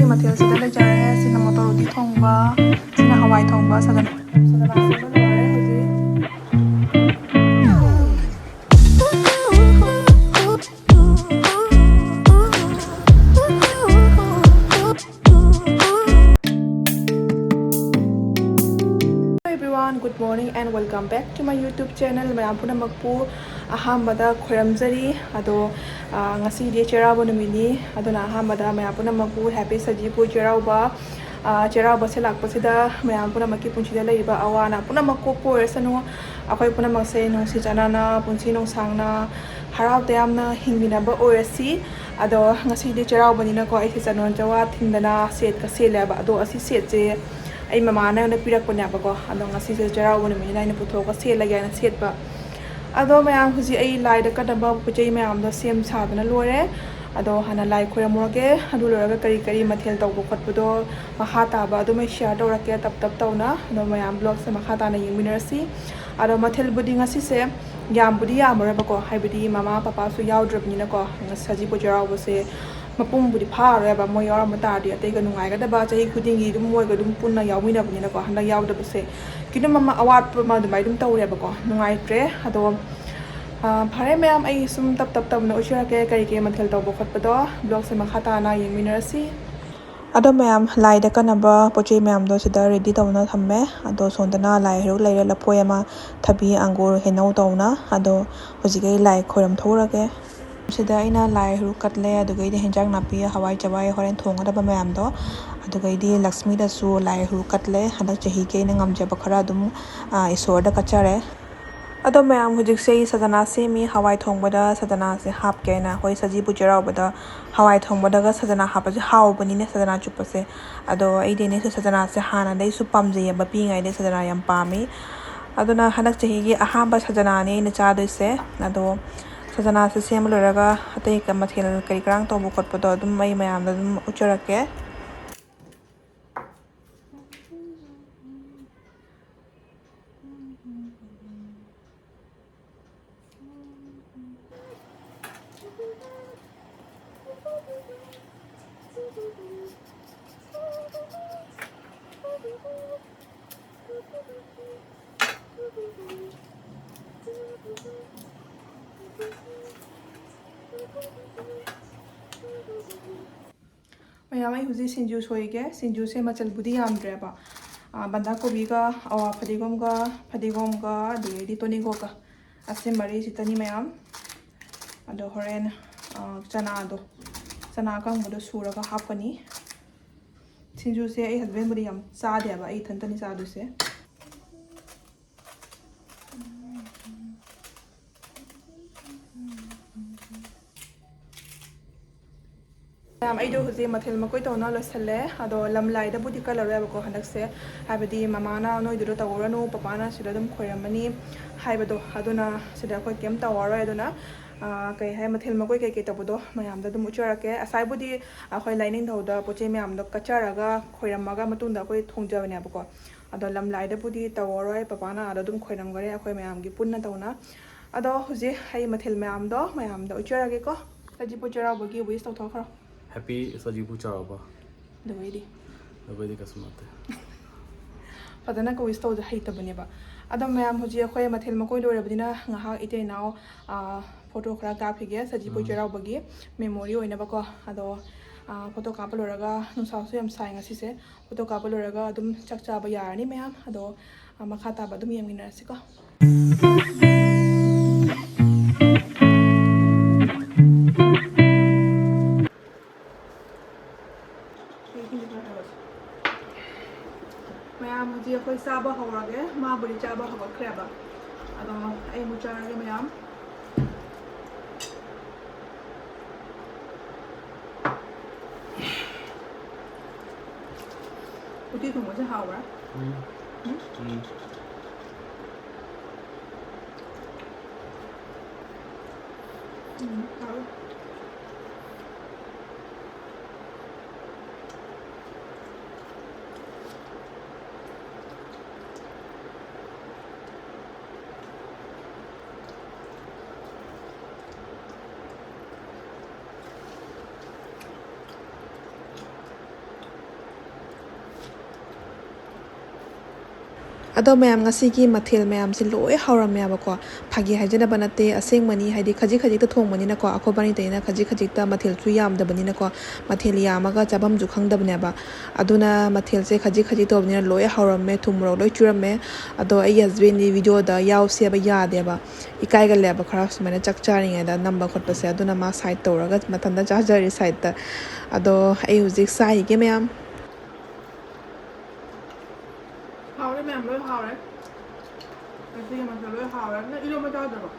ꯃꯊꯦꯜꯁꯤꯗ ꯂꯩꯖꯔꯦ ꯁꯤꯅ ꯃꯣꯇꯣꯔ ꯊꯣꯡꯕ ꯁꯤꯅ ꯍꯋꯥꯏ ꯊꯣꯡꯕ ꯁꯗꯅ ꯁꯦꯝꯕ ꯂꯣꯏꯔꯦ ꯍꯧꯖꯤꯛ everyone, good morning and welcome back to my YouTube channel. mayam punamakpu ahambada khoiramjari ado ngasidi cheraba numini aduna ahambada mayam punamakpu happy sajipu cheraba cheraba se lakpasida mayam punamaki punchida leiba awana punamakku poresanu akhoi punamakse nungsi janana punchi nungsangna harau tayamna hingminaba orasi ado ngasidi cheraba nina ko ai chanon jawa thindana set ka selaba ado asi set je ai mama na na pirak punya ba ko ado ngasi se charaw ni mina ina putho ka se la ya na set ba ado mayam huji ai lai da ka da ba puchei mayam do sem sa da na lore ado hana lai khora mo ke adu lora ga kari kari mathel taw ko khat pudo maha ta ba ado mai share do ra ke tap tap taw na ado mayam blog se maha ta na ying minersi ado mathel budi ngasi se yam budi ya mo ra ba ko hai budi mama papa su yaw drop ni na ko ngasaji po charaw bo se mapung budi pharo ba mo yawra ma ta di atei ga nungai ga da ba chai khuding gi dum moi ga dum punna yawmi na buni na ko handa yaw da base kidum mama awat ma dum bai dum tawre ba ko nungai tre ado phare mayam ai sum tap tap tam na ushira ke kari ke mathel taw bo khat pa do blog se ma khata na yeng minerasi ado mayam lai da kanaba pochei mayam do sida ready tawna thamme ado sondana lai heru laire la poi ama thabi angur henau tawna ado hojigai lai khoram thora ke sida ina lai heru katle adugai henjang napi hawai chawai horen thonga da mayam do adugai di lakshmi da su lai heru katle handa chahi ke na ngamje bakhara dum isor da kachare ado mayam hujik sei sadana se mi hawai thongba da sadana se hap ke na hoi saji bu jeraw bada hawai thongba da ga sadana hap je haw bani ne sadana chup se ado ai de ne sadana se hana dai su pamje ba pi ngai de sadana yam pami aduna hanak chahi gi ahamba sadana ne na cha doi se ado sadana se sem loraga atei ka mathel kari krang to bu khot podo dum mai mayam da dum ucharake mayam ai huji sinju soige sinju se machal budi yamdre ba banda kobi ga awa fadigom ga de toni go ka ase mari sitani mayam ado horen chana kang bodo sura ga hapani sinju se ai husband budi yam cha de ba ai thantani cha du se ai do huji mathel makoi to na losale ado lamlai da budi color ba ko handak se habadi mama na noi do tawranu papa na sida dum khoiramani haibado aduna sida ko kem tawara aduna kai hai mathel makoi kai kai tabodo mayam da dum ucharake asai budi khoi lining thoda poche mayam da kacharaga khoiramaga matunda koi thongjabane ba ko ado lamlai da budi tawara papa na ada dum khoiram gare khoi mayam gi punna tawna ado huji hai mathel mayam da ucharage ko taji pochara bogi wish to thokro Happy Sajibu Charaba. The way Kasumate. Padana ko is told the hate of Baneba. Adam Mayam Hujia Koya Matil Mako Rabina, Naha ite now photo crack Sajibu Jarabagi, Memorio in Nabako, Ado photo capoloraga, no Southam sign as he said, photo capoloraga, Dum Chakchaba Yarni Mayam, Ado Makata Badumi and Minasico. mayam ji khoi saba hawrage ma buri chaba hawa khreba ado ai mu charage mayam uti thong ja hawra ꯑꯗꯣ ꯃꯌꯥꯝ ꯉꯁꯤꯒꯤ ꯃꯊꯦꯜ ꯃꯌꯥꯝꯁꯦ ꯂꯣꯏ ꯍꯥꯎꯔꯝꯃꯦꯕꯀꯣ ꯐꯥꯒꯤ ꯍꯥꯏꯖꯅꯕ ꯅꯠꯇꯦ ꯑꯁꯦꯡꯕꯅꯤ ꯍꯥꯏꯗꯤ ꯈꯖꯤꯛ ꯈꯖꯤꯛꯇ ꯊꯣꯡꯕꯅꯤꯅꯀꯣ ꯑꯩꯈꯣꯏꯕꯥꯅꯤꯇꯩꯅ ꯈꯖꯤꯛ ꯈꯖꯤꯛꯇ ꯃꯊꯦꯜꯁꯨ ꯌꯥꯝꯗꯕꯅꯤꯅꯀꯣ ꯃꯊꯦꯜ ꯌꯥꯝꯃꯒ ꯆꯥꯐꯝꯁꯨ ꯈꯪꯗꯕꯅꯦꯕ ꯑꯗꯨꯅ ꯃꯊꯦꯜꯁꯦ ꯈꯖꯤꯛ ꯈꯖꯤꯛ ꯇꯧꯕꯅꯤꯅ ꯂꯣꯏ ꯍꯥꯎꯔꯝꯃꯦ ꯊꯨꯝ ꯃꯣꯔꯣꯛ ꯂꯣꯏ ꯆꯨꯔꯝꯃꯦ ꯑꯗꯣ ꯑꯩꯒꯤ ꯍꯁꯕꯦꯟꯗꯤ ꯚꯤꯗꯤꯑꯣꯗ ꯌꯥꯎꯁꯦꯕ ꯌꯥꯗꯦꯕ ꯏꯀꯥꯏꯒꯜꯂꯦꯕ ꯈꯔ ꯁꯨꯃꯥꯏꯅ ꯆꯥꯛ ꯆꯥꯔꯤꯉꯩꯗ ꯅꯝꯕ ꯈꯣꯠꯄꯁꯦ ꯑꯗꯨꯅ ꯃꯥ ꯁꯥꯏꯠ ꯇꯧꯔꯒ ꯃꯊꯟꯇ ꯆꯥꯖꯔꯤ ꯁꯥꯏꯠꯇ ꯑꯗꯣ ꯑꯩ ꯍꯧꯖꯤꯛ ꯆꯥꯏꯒꯦ ꯃꯌꯥꯝ 하울이 멤버 하울이 어떻게 만들어요 하울이 나 이러면 다 들어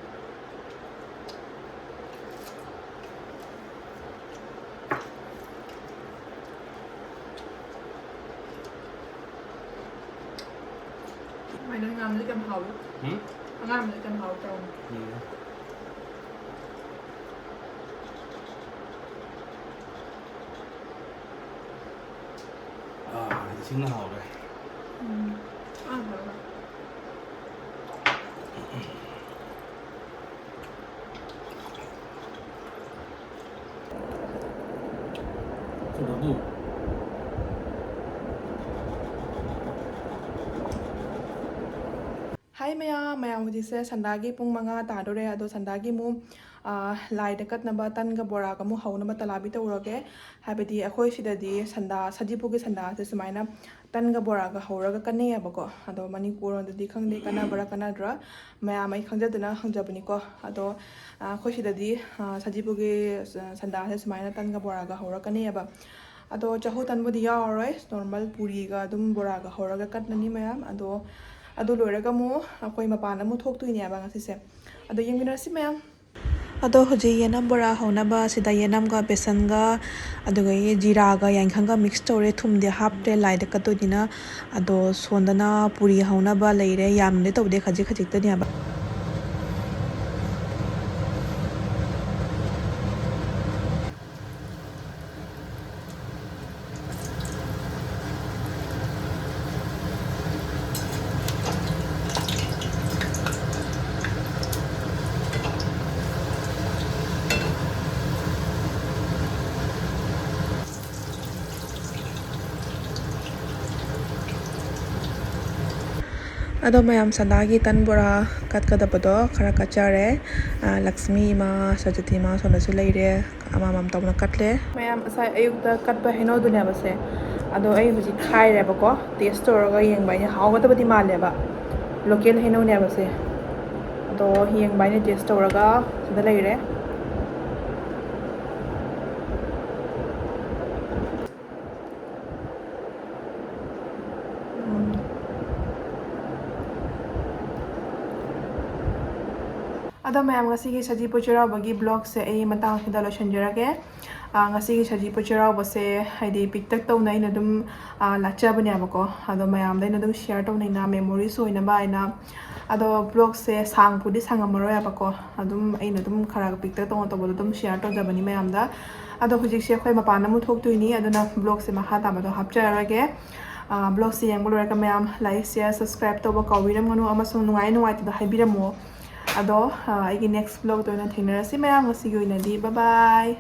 mày đang làm lấy kem hàu anh làm lấy kem hàu trồng chính là hảo rồi. ăn thử mà 좀 너도 Hi mayam hujise sandagi pung manga tadore ado sandagi mu lai da katnaba tanga bora ga mu hauna ba talabi ta urage habedi akhoi sidadi sanda sajipu gi sanda se sumaina tanga bora ga haura ga kanne abako ado manipur ondadi khangde kana bara kana dra mayam ai khangjaduna hangjabani ko ado akhoi sidadi sajipu gi sanda se sumaina tanga bora ga haura kanne aba ado chahu tanbudi yawaroi normal puri ga dum bora ga haura ga katnani mayam ado loiraga mu akoi mapana mu thoktuine aba ngasise ado yengminasi mayam ado hoji yenam bora honaba sida yenam ga besan ga aduga ye jira ga yankhang ga mix tore thumde hapte laida katodina ado sondana puri honaba leire yamne tawde khaji khajik tani aba ado mayam sandagi tan bora katkadabado khara kachare lakshmi ma sajati ma sonasu leire amamam tawna katle mayam asai ayukta katba heno dunya base ado ai huji khaire bako taste toraga yengbai ni hawgadabadi maleba local heno ne base ado yengbai ni taste toraga sida leire Ada mayam ngasigi sajipu chiraubagi blog se ai matang hida loishanjarage ngasigi sajipu chirauba se haidi piktak tawna ina dum lachhabani abako ado mayam daina dum share tawna ina memories oina ba ina ado blog se sang pudi sangamaroi abako adum aina dum khara piktak tawna tawbo dum share tawjabani mayam da ado hujik se khoi mapana mu thoktuini aduna blog se maha tamado hapcharage blog se yang bolora mayam like share subscribe tawba kawiram nganu amasung nungai nungai ta haibiramo ado aigi next vlog to na thinarasi mayam ngasi gi oinadi bye bye.